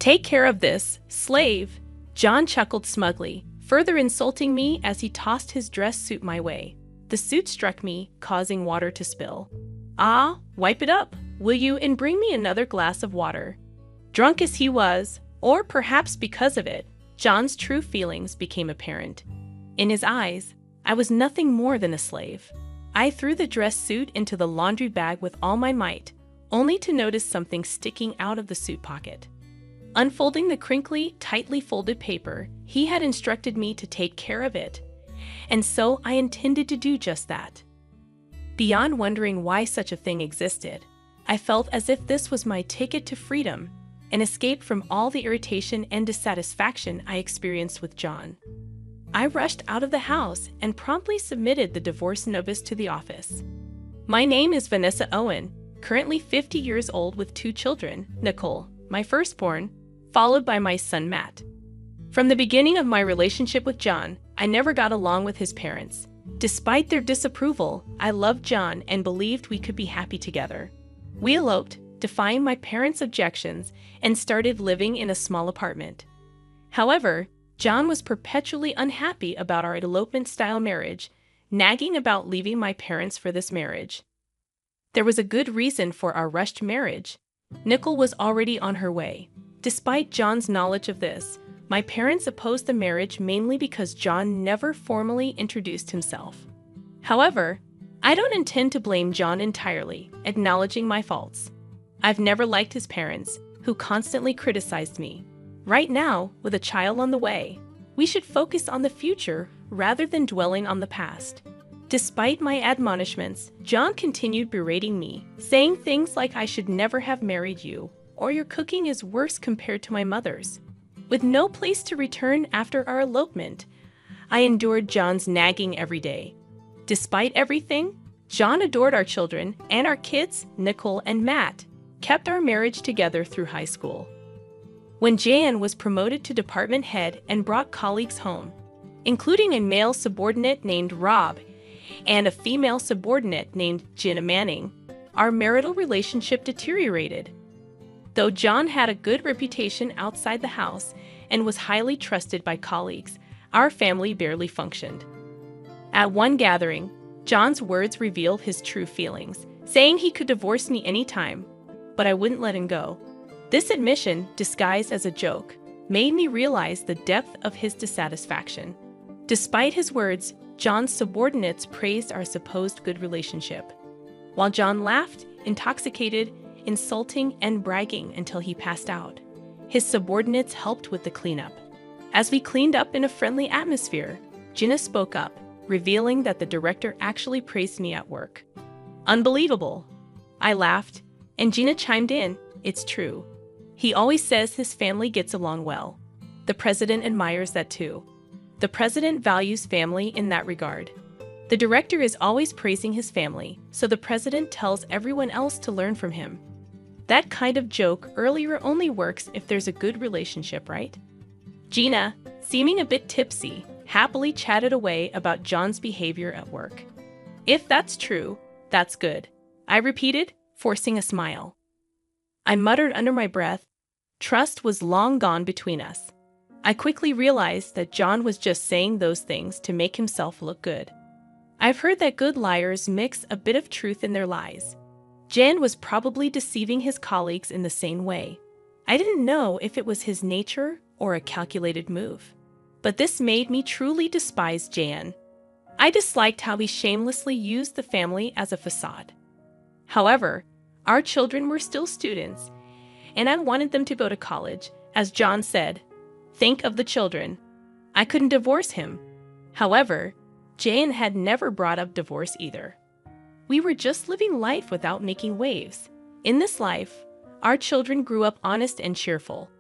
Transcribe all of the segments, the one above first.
Take care of this, slave. John chuckled smugly, further insulting me as he tossed his dress suit my way. The suit struck me, causing water to spill. Ah, wipe it up, will you, and bring me another glass of water. Drunk as he was, or perhaps because of it, John's true feelings became apparent. In his eyes, I was nothing more than a slave. I threw the dress suit into the laundry bag with all my might, only to notice something sticking out of the suit pocket. Unfolding the crinkly, tightly folded paper, he had instructed me to take care of it, and so I intended to do just that. Beyond wondering why such a thing existed, I felt as if this was my ticket to freedom, an escape from all the irritation and dissatisfaction I experienced with John. I rushed out of the house and promptly submitted the divorce notice to the office. My name is Vanessa Owen, currently 50 years old with 2 children, Nicole, my firstborn, followed by my son Matt. From the beginning of my relationship with John, I never got along with his parents. Despite their disapproval, I loved John and believed we could be happy together. We eloped, defying my parents' objections, and started living in a small apartment. However, John was perpetually unhappy about our elopement-style marriage, nagging about leaving my parents for this marriage. There was a good reason for our rushed marriage. Nicole was already on her way. Despite John's knowledge of this, my parents opposed the marriage mainly because John never formally introduced himself. However, I don't intend to blame John entirely, acknowledging my faults. I've never liked his parents, who constantly criticized me. Right now, with a child on the way, we should focus on the future rather than dwelling on the past. Despite my admonishments, John continued berating me, saying things like I should never have married you, or your cooking is worse compared to my mother's. With no place to return after our elopement, I endured John's nagging every day. Despite everything, John adored our children, and our kids, Nicole and Matt, kept our marriage together through high school. When Jan was promoted to department head and brought colleagues home, including a male subordinate named Rob and a female subordinate named Jenna Manning, our marital relationship deteriorated. Though John had a good reputation outside the house and was highly trusted by colleagues, our family barely functioned. At one gathering, John's words revealed his true feelings, saying he could divorce me anytime, but I wouldn't let him go. This admission, disguised as a joke, made me realize the depth of his dissatisfaction. Despite his words, John's subordinates praised our supposed good relationship, while John laughed, intoxicated, insulting, and bragging until he passed out. His subordinates helped with the cleanup. As we cleaned up in a friendly atmosphere, Jenna spoke up, revealing that the director actually praised me at work. Unbelievable! I laughed, and Gina chimed in, it's true. He always says his family gets along well. The president admires that too. The president values family in that regard. The director is always praising his family, so the president tells everyone else to learn from him. That kind of joke earlier only works if there's a good relationship, right? Gina, seeming a bit tipsy, happily chatted away about John's behavior at work. If that's true, that's good, I repeated, forcing a smile. I muttered under my breath, trust was long gone between us. I quickly realized that John was just saying those things to make himself look good. I've heard that good liars mix a bit of truth in their lies. Jan was probably deceiving his colleagues in the same way. I didn't know if it was his nature or a calculated move. But this made me truly despise Jan. I disliked how he shamelessly used the family as a facade. However, our children were still students, and I wanted them to go to college. As John said, think of the children. I couldn't divorce him. However, Jan had never brought up divorce either. We were just living life without making waves. In this life, our children grew up honest and cheerful.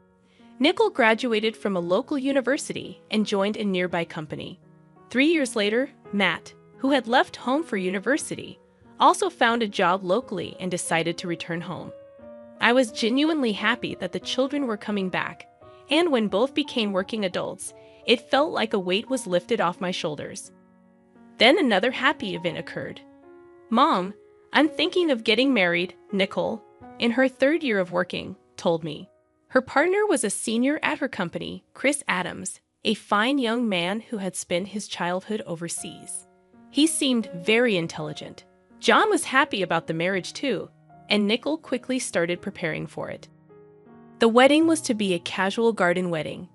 Nicole graduated from a local university and joined a nearby company. 3 years later, Matt, who had left home for university, also found a job locally and decided to return home. I was genuinely happy that the children were coming back, and when both became working adults, it felt like a weight was lifted off my shoulders. Then another happy event occurred. Mom, I'm thinking of getting married, Nicole, in her 3rd year of working, told me. Her partner was a senior at her company, Chris Adams, a fine young man who had spent his childhood overseas. He seemed very intelligent. John was happy about the marriage too, and Nicole quickly started preparing for it. The wedding was to be a casual garden wedding.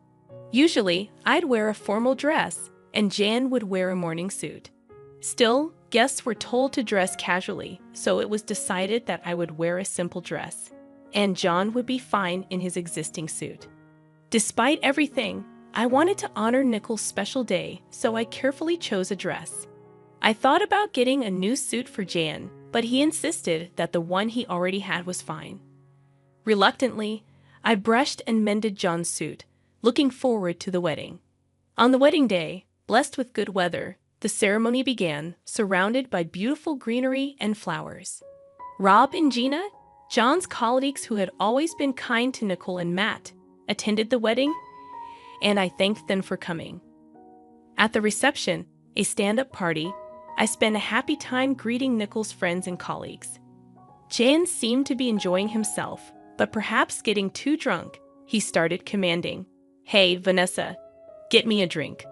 Usually, I'd wear a formal dress, and Jan would wear a morning suit. Still, guests were told to dress casually, so it was decided that I would wear a simple dress, and John would be fine in his existing suit. Despite everything, I wanted to honor Nicole's special day, so I carefully chose a dress. I thought about getting a new suit for Jan, but he insisted that the one he already had was fine. Reluctantly, I brushed and mended John's suit, looking forward to the wedding. On the wedding day, blessed with good weather, the ceremony began, surrounded by beautiful greenery and flowers. Rob and Gina, John's colleagues who had always been kind to Nicole and Matt, attended the wedding, and I thanked them for coming. At the reception, a stand-up party, I spent a happy time greeting Nicole's friends and colleagues. Jan seemed to be enjoying himself, but perhaps getting too drunk, he started commanding, "Hey, Vanessa, get me a drink."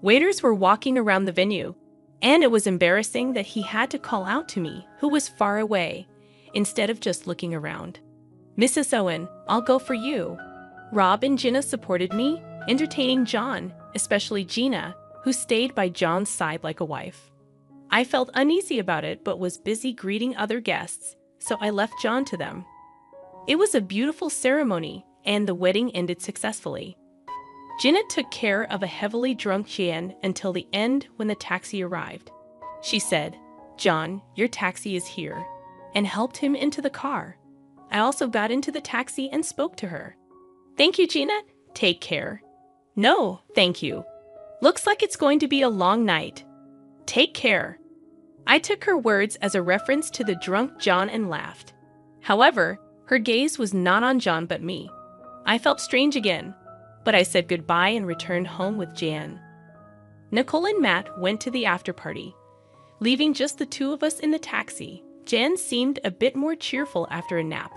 Waiters were walking around the venue, and it was embarrassing that he had to call out to me, who was far away, instead of just looking around. "Mrs. Owen, I'll go for you." Rob and Gina supported me, entertaining John, especially Gina, who stayed by John's side like a wife. I felt uneasy about it but was busy greeting other guests, so I left John to them. It was a beautiful ceremony, and the wedding ended successfully. Gina took care of a heavily drunk Jan until the end when the taxi arrived. She said, "John, your taxi is here," and helped him into the car. I also got into the taxi and spoke to her. "Thank you, Gina. Take care." "No, thank you. Looks like it's going to be a long night. Take care." I took her words as a reference to the drunk John and laughed. However, her gaze was not on John but me. I felt strange again, but I said goodbye and returned home with Jan. Nicole and Matt went to the after-party, leaving just the two of us in the taxi. Jan seemed a bit more cheerful after a nap.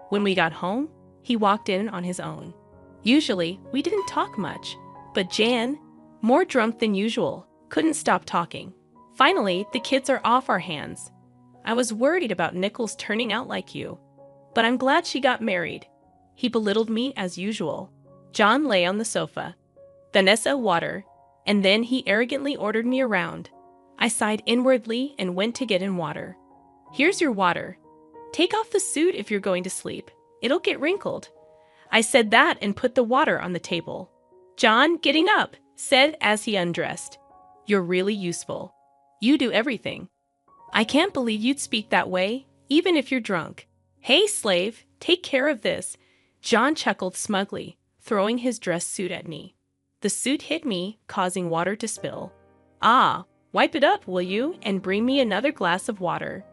When we got home, he walked in on his own. Usually, we didn't talk much, but Jan, more drunk than usual, couldn't stop talking. Finally, the kids are off our hands. I was worried about Nichols turning out like you, but I'm glad she got married. He belittled me as usual. John lay on the sofa. "Vanessa, water," and then he arrogantly ordered me around. I sighed inwardly and went to get in water. "Here's your water. Take off the suit if you're going to sleep. It'll get wrinkled." I said that and put the water on the table. John, getting up, said as he undressed, "You're really useful. You do everything. I can't believe you'd speak that way, even if you're drunk. Hey, slave, take care of this." John chuckled smugly, throwing his dress suit at me. The suit hit me, causing water to spill. "Ah, wipe it up, will you, and bring me another glass of water."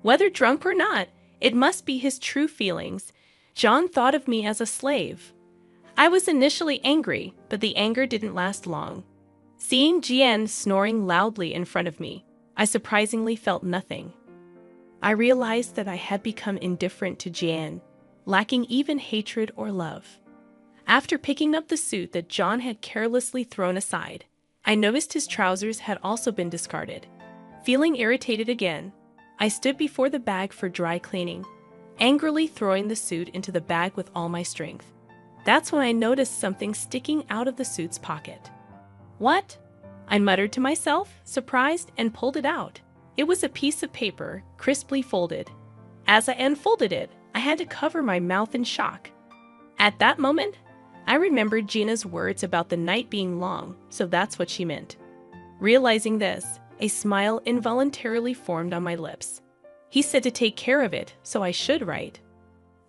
Whether drunk or not, it must be his true feelings. John thought of me as a slave. I was initially angry, but the anger didn't last long. Seeing Jian snoring loudly in front of me, I surprisingly felt nothing. I realized that I had become indifferent to Jian, lacking even hatred or love. After picking up the suit that John had carelessly thrown aside, I noticed his trousers had also been discarded. Feeling irritated again, I stood before the bag for dry cleaning, angrily throwing the suit into the bag with all my strength. That's when I noticed something sticking out of the suit's pocket. "What?" I muttered to myself, surprised, and pulled it out. It was a piece of paper, crisply folded. As I unfolded it, I had to cover my mouth in shock. At that moment, I remembered Gina's words about the night being long, so that's what she meant. Realizing this, a smile involuntarily formed on my lips. He said to take care of it, so I should, right?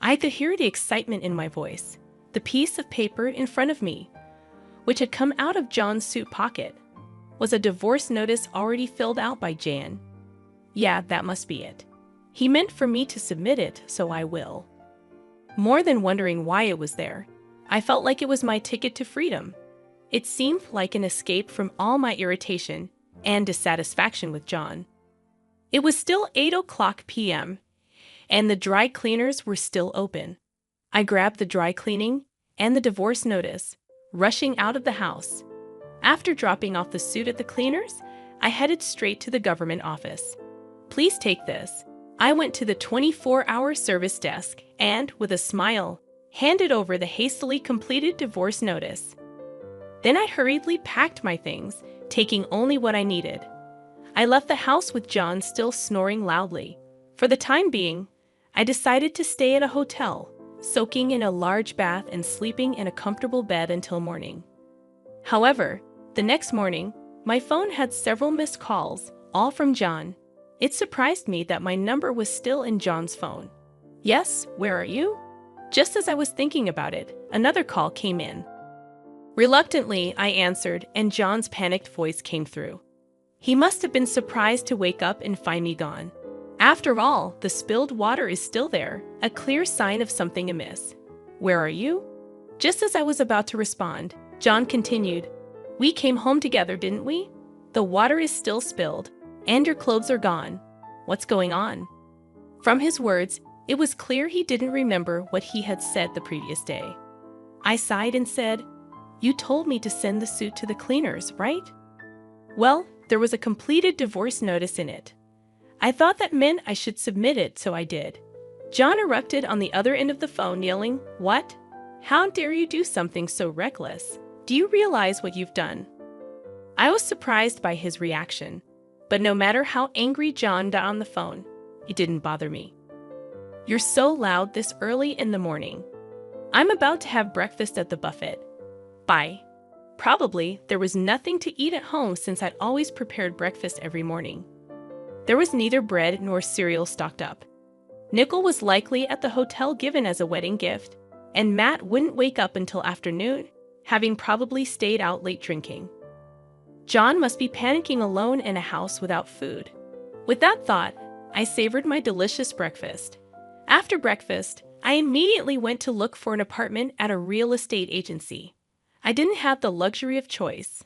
I could hear the excitement in my voice. The piece of paper in front of me, which had come out of John's suit pocket, was a divorce notice already filled out by Jan. Yeah, that must be it. He meant for me to submit it, so I will. More than wondering why it was there, I felt like it was my ticket to freedom. It seemed like an escape from all my irritation and dissatisfaction with John. It was still 8:00 p.m., and the dry cleaners were still open. I grabbed the dry cleaning and the divorce notice, rushing out of the house. After dropping off the suit at the cleaners, I headed straight to the government office. Please take this. I went to the 24-hour service desk and, with a smile, handed over the hastily completed divorce notice. Then I hurriedly packed my things, taking only what I needed. I left the house with John still snoring loudly. For the time being, I decided to stay at a hotel, soaking in a large bath and sleeping in a comfortable bed until morning. However, the next morning, my phone had several missed calls, all from John. It surprised me that my number was still in John's phone. Yes, where are you? Just as I was thinking about it, another call came in. Reluctantly, I answered, and John's panicked voice came through. He must have been surprised to wake up and find me gone. After all, the spilled water is still there, a clear sign of something amiss. Where are you? Just as I was about to respond, John continued, We came home together, didn't we? The water is still spilled, and your clothes are gone. What's going on? From his words, it was clear he didn't remember what he had said the previous day. I sighed and said, You told me to send the suit to the cleaners, right? Well, there was a completed divorce notice in it. I thought that meant I should submit it, so I did. John erupted on the other end of the phone, yelling, What? How dare you do something so reckless? Do you realize what you've done? I was surprised by his reaction, but no matter how angry John got on the phone, it didn't bother me. You're so loud this early in the morning. I'm about to have breakfast at the buffet. Bye. Probably there was nothing to eat at home since I'd always prepared breakfast every morning. There was neither bread nor cereal stocked up. Nickel was likely at the hotel given as a wedding gift, and Matt wouldn't wake up until afternoon, having probably stayed out late drinking. John must be panicking alone in a house without food. With that thought, I savored my delicious breakfast. After breakfast, I immediately went to look for an apartment at a real estate agency. I didn't have the luxury of choice.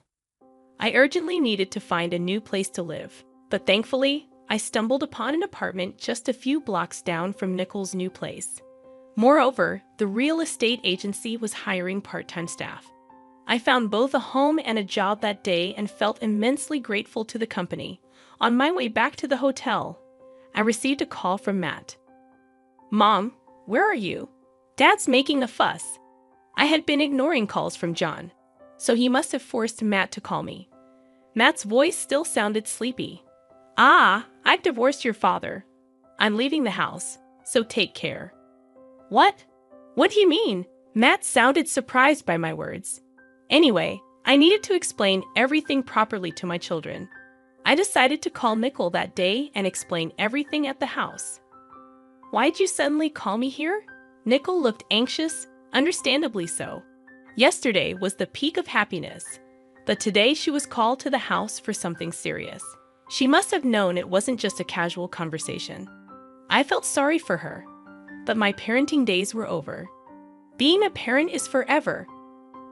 I urgently needed to find a new place to live, but thankfully, I stumbled upon an apartment just a few blocks down from Nickel's new place. Moreover, the real estate agency was hiring part-time staff. I found both a home and a job that day and felt immensely grateful to the company. On my way back to the hotel, I received a call from Matt. Mom, where are you? Dad's making a fuss. I had been ignoring calls from John, so he must have forced Matt to call me. Matt's voice still sounded sleepy. I've divorced your father. I'm leaving the house, so take care. What? What do you mean? Matt sounded surprised by my words. Anyway, I needed to explain everything properly to my children. I decided to call Nickel that day and explain everything at the house. Why'd you suddenly call me here? Nickel looked anxious, understandably so. Yesterday was the peak of happiness, but today she was called to the house for something serious. She must have known it wasn't just a casual conversation. I felt sorry for her, but my parenting days were over. Being a parent is forever,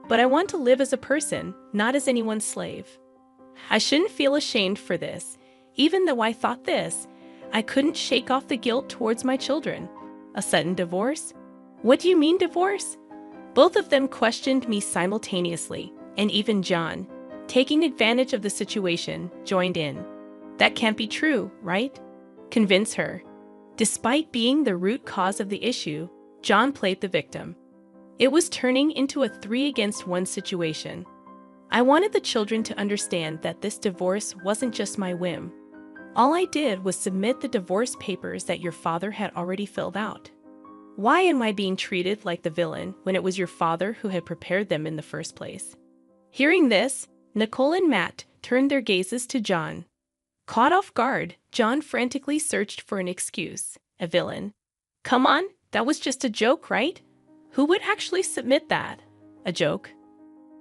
but I want to live as a person, not as anyone's slave. I shouldn't feel ashamed for this. Even though I thought this, I couldn't shake off the guilt towards my children. A sudden divorce? What do you mean divorce? Both of them questioned me simultaneously, and even John, taking advantage of the situation, joined in. That can't be true, right? Convince her. Despite being the root cause of the issue, John played the victim. It was turning into a 3-against-1 situation. I wanted the children to understand that this divorce wasn't just my whim. All I did was submit the divorce papers that your father had already filled out. Why am I being treated like the villain when it was your father who had prepared them in the first place? Hearing this, Nicole and Matt turned their gazes to John. Caught off guard, John frantically searched for an excuse. A villain. Come on, that was just a joke, right? Who would actually submit that? A joke?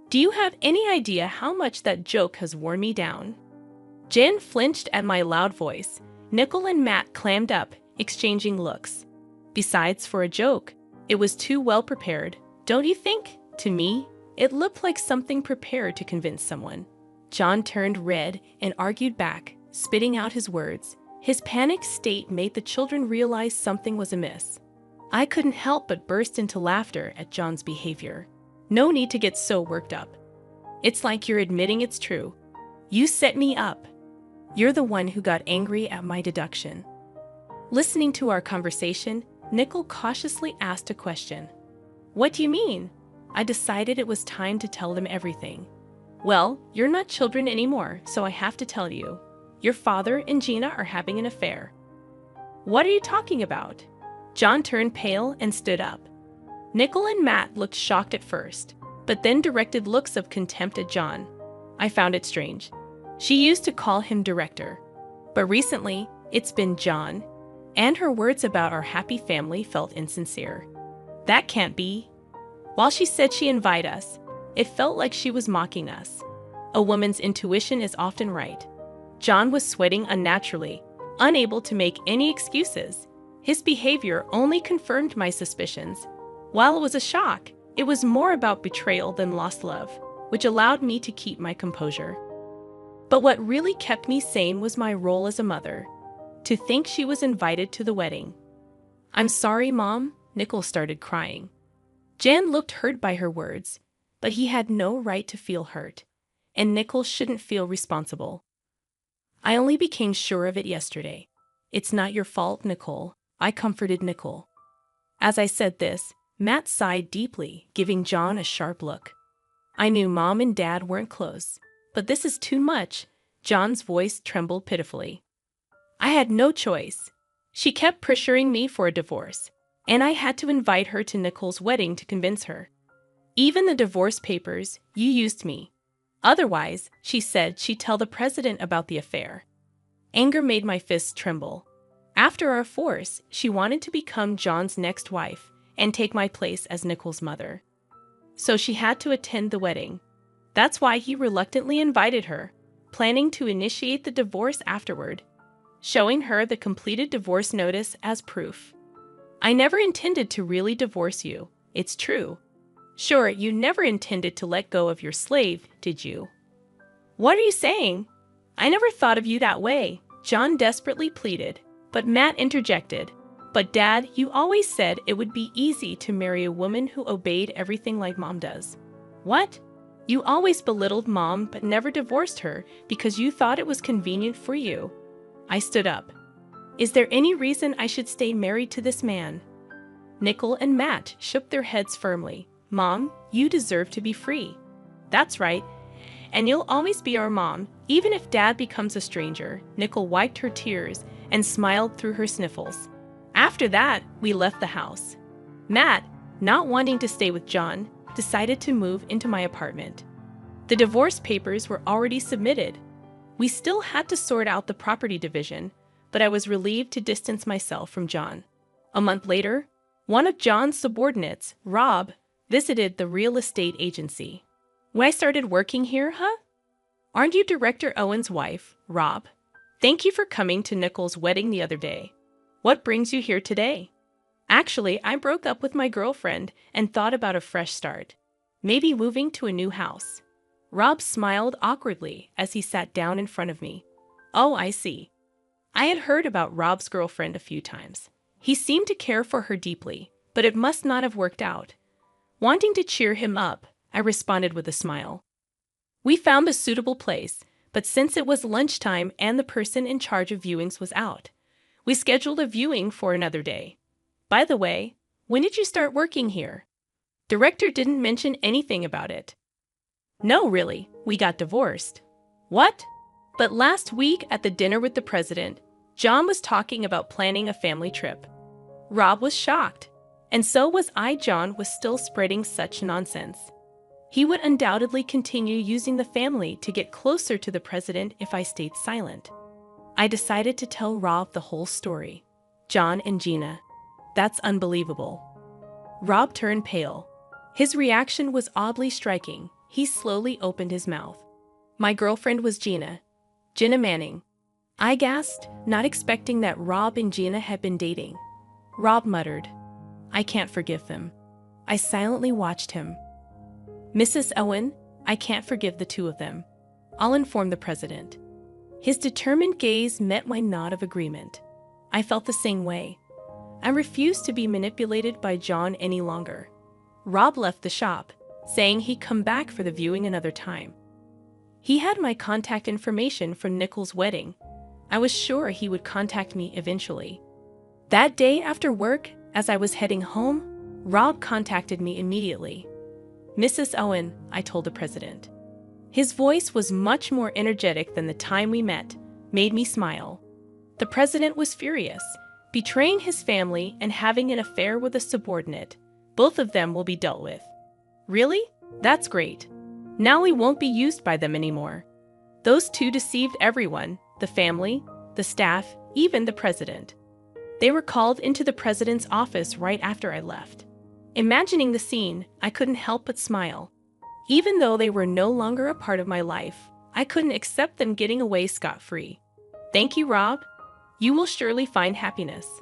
Do you have any idea how much that joke has worn me down? Jen flinched at my loud voice. Nicole and Matt clammed up, exchanging looks. Besides, for a joke, it was too well prepared, don't you think? To me, it looked like something prepared to convince someone. John turned red and argued back, spitting out his words. His panicked state made the children realize something was amiss. I couldn't help but burst into laughter at John's behavior. No need to get so worked up. It's like you're admitting it's true. You set me up. You're the one who got angry at my deduction. Listening to our conversation, Nickel cautiously asked a question. What do you mean? I decided it was time to tell them everything. Well, you're not children anymore, so I have to tell you. Your father and Gina are having an affair. What are you talking about? John turned pale and stood up. Nickel and Matt looked shocked at first, but then directed looks of contempt at John. I found it strange. She used to call him director, but recently it's been John, and her words about our happy family felt insincere. That can't be. While she said she'd invite us, it felt like she was mocking us. A woman's intuition is often right. John was sweating unnaturally, unable to make any excuses. His behavior only confirmed my suspicions. While it was a shock, it was more about betrayal than lost love, which allowed me to keep my composure. But what really kept me sane was my role as a mother. To think she was invited to the wedding. I'm sorry, Mom, Nickel started crying. Jan looked hurt by her words, but he had no right to feel hurt, and Nickel shouldn't feel responsible. I only became sure of it yesterday. It's not your fault, Nicole. I comforted Nickel. As I said this, Matt sighed deeply, giving John a sharp look. I knew Mom and Dad weren't close, but this is too much. John's voice trembled pitifully. I had no choice. She kept pressuring me for a divorce, and I had to invite her to Nicole's wedding to convince her. Even the divorce papers, you used me. Otherwise, she said she'd tell the president about the affair. Anger made my fists tremble. After our force, she wanted to become John's next wife and take my place as Nicole's mother. So she had to attend the wedding. That's why he reluctantly invited her, planning to initiate the divorce afterward, showing her the completed divorce notice as proof. I never intended to really divorce you, it's true. Sure, you never intended to let go of your slave, did you? What are you saying? I never thought of you that way, John desperately pleaded, but Matt interjected. But Dad, you always said it would be easy to marry a woman who obeyed everything like Mom does. What? You always belittled Mom but never divorced her because you thought it was convenient for you. I stood up. Is there any reason I should stay married to this man? Nickel and Matt shook their heads firmly. Mom, you deserve to be free. That's right. And you'll always be our mom, even if Dad becomes a stranger. Nickel wiped her tears and smiled through her sniffles. After that, we left the house. Matt, not wanting to stay with John, decided to move into my apartment. The divorce papers were already submitted. We still had to sort out the property division, but I was relieved to distance myself from John. A month later, one of John's subordinates, Rob, visited the real estate agency. When I started working here, huh? Aren't you Director Owen's wife, Rob? Thank you for coming to Nickel's wedding the other day. What brings you here today? Actually, I broke up with my girlfriend and thought about a fresh start. Maybe moving to a new house. Rob smiled awkwardly as he sat down in front of me. Oh, I see. I had heard about Rob's girlfriend a few times. He seemed to care for her deeply, but it must not have worked out. Wanting to cheer him up, I responded with a smile. We found a suitable place, but since it was lunchtime and the person in charge of viewings was out, we scheduled a viewing for another day. By the way, when did you start working here? Director didn't mention anything about it. No, really, we got divorced. What? But last week at the dinner with the president, John was talking about planning a family trip. Rob was shocked. And so was I. John was still spreading such nonsense. He would undoubtedly continue using the family to get closer to the president if I stayed silent. I decided to tell Rob the whole story. John and Gina. That's unbelievable. Rob turned pale. His reaction was oddly striking. He slowly opened his mouth. My girlfriend was Gina. Gina Manning. I gasped, not expecting that Rob and Gina had been dating. Rob muttered. I can't forgive them. I silently watched him. Mrs. Owen, I can't forgive the two of them. I'll inform the president. His determined gaze met my nod of agreement. I felt the same way. I refused to be manipulated by John any longer. Rob left the shop, saying he'd come back for the viewing another time. He had my contact information from Nicole's wedding. I was sure he would contact me eventually. That day after work, as I was heading home, Rob contacted me immediately. "Mrs. Owen," I told the president. His voice was much more energetic than the time we met, made me smile. The president was furious, betraying his family and having an affair with a subordinate. Both of them will be dealt with. "Really? That's great. Now we won't be used by them anymore. Those two deceived everyone, the family, the staff, even the president." They were called into the president's office right after I left. Imagining the scene, I couldn't help but smile. Even though they were no longer a part of my life, I couldn't accept them getting away scot-free. "Thank you, Rob. You will surely find happiness."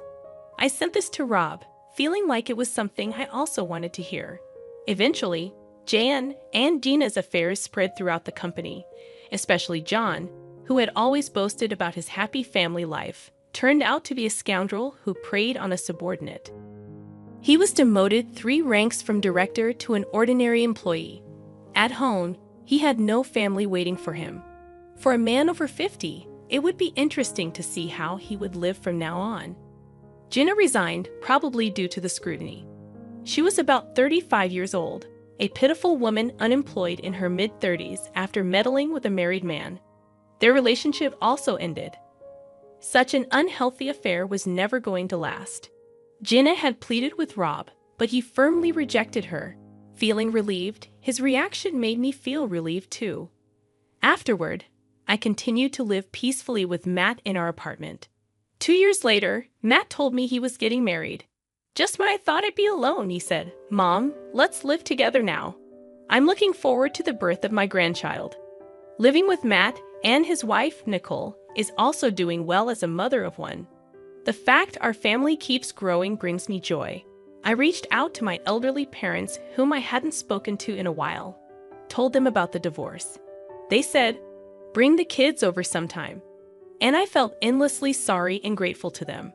I sent this to Rob, feeling like it was something I also wanted to hear. Eventually, Jan and Gina's affairs spread throughout the company, especially John, who had always boasted about his happy family life, turned out to be a scoundrel who preyed on a subordinate. He was demoted 3 ranks from director to an ordinary employee. At home, he had no family waiting for him. For a man over 50, it would be interesting to see how he would live from now on. Gina resigned, probably due to the scrutiny. She was about 35 years old, a pitiful woman unemployed in her mid-30s after meddling with a married man. Their relationship also ended. Such an unhealthy affair was never going to last. Gina had pleaded with Rob, but he firmly rejected her. Feeling relieved, his reaction made me feel relieved too. Afterward, I continued to live peacefully with Matt in our apartment. 2 years later, Matt told me he was getting married. "Just when I thought I'd be alone," he said, "Mom, let's live together now. I'm looking forward to the birth of my grandchild." Living with Matt and his wife, Nicole, is also doing well as a mother of one. The fact our family keeps growing brings me joy. I reached out to my elderly parents whom I hadn't spoken to in a while, told them about the divorce. They said, "Bring the kids over sometime." And I felt endlessly sorry and grateful to them.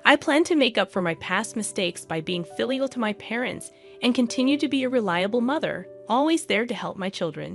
I plan to make up for my past mistakes by being filial to my parents and continue to be a reliable mother, always there to help my children.